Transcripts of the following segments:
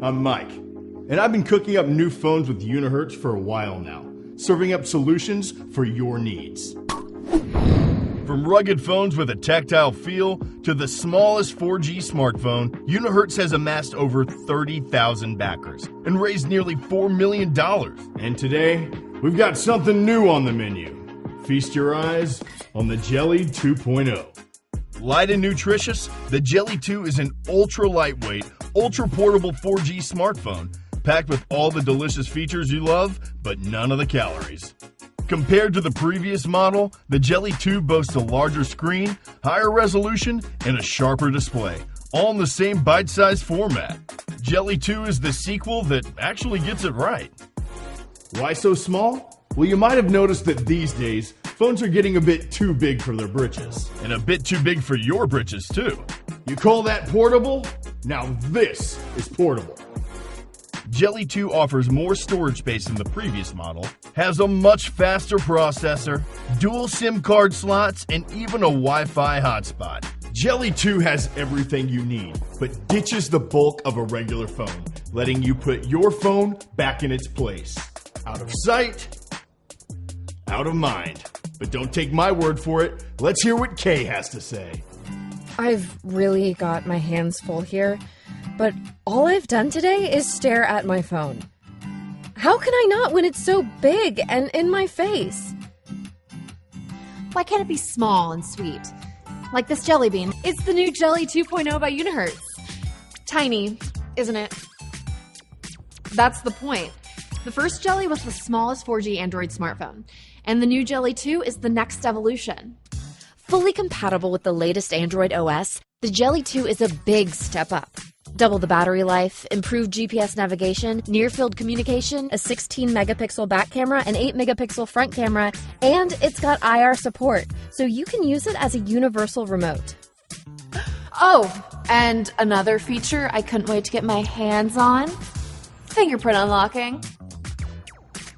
I'm Mike, and I've been cooking up new phones with Unihertz for a while now, serving up solutions for your needs. From rugged phones with a tactile feel to the smallest 4G smartphone, Unihertz has amassed over 30,000 backers and raised nearly $4 million. And today, we've got something new on the menu. Feast your eyes on the Jelly 2.0. Light and nutritious, the Jelly 2 is an ultra-lightweight, ultra-portable 4G smartphone packed with all the delicious features you love, but none of the calories. Compared to the previous model, the Jelly 2 boasts a larger screen, higher resolution, and a sharper display, all in the same bite-sized format. Jelly 2 is the sequel that actually gets it right. Why so small? Well, you might have noticed that these days, phones are getting a bit too big for their britches. And a bit too big for your britches, too. You call that portable? Now this is portable. Jelly 2 offers more storage space than the previous model, has a much faster processor, dual SIM card slots, and even a Wi-Fi hotspot. Jelly 2 has everything you need, but ditches the bulk of a regular phone, letting you put your phone back in its place. Out of sight, out of mind. But don't take my word for it. Let's hear what Kay has to say. I've really got my hands full here, but all I've done today is stare at my phone. How can I not when it's so big and in my face? Why can't it be small and sweet? Like this jelly bean. It's the new Jelly 2.0 by Unihertz. Tiny, isn't it? That's the point. The first Jelly was the smallest 4G Android smartphone, and the new Jelly 2 is the next evolution. Fully compatible with the latest Android OS, the Jelly 2 is a big step up. Double the battery life, improved GPS navigation, near-field communication, a 16-megapixel back camera, an 8-megapixel front camera, and it's got IR support, so you can use it as a universal remote. Oh, and another feature I couldn't wait to get my hands on, fingerprint unlocking.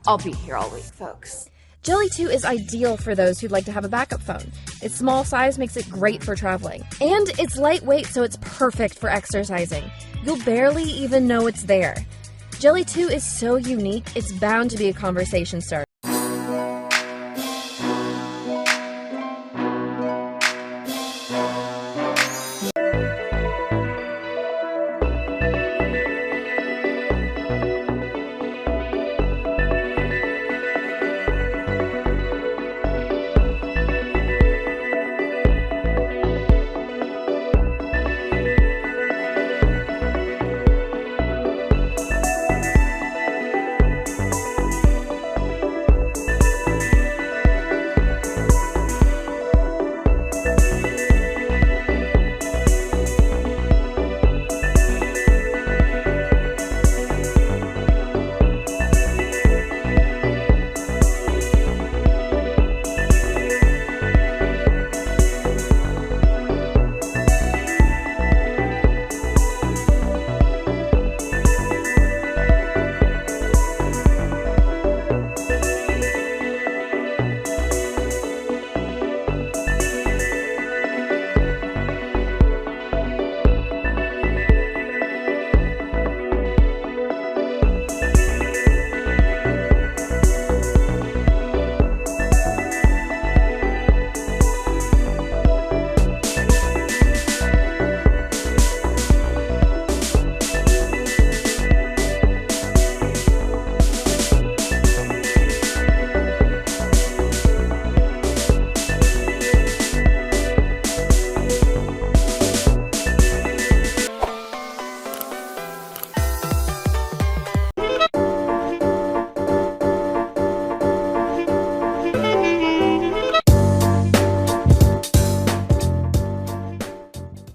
I'll be here all week, folks. Jelly 2 is ideal for those who'd like to have a backup phone. Its small size makes it great for traveling. And it's lightweight, so it's perfect for exercising. You'll barely even know it's there. Jelly 2 is so unique, it's bound to be a conversation starter.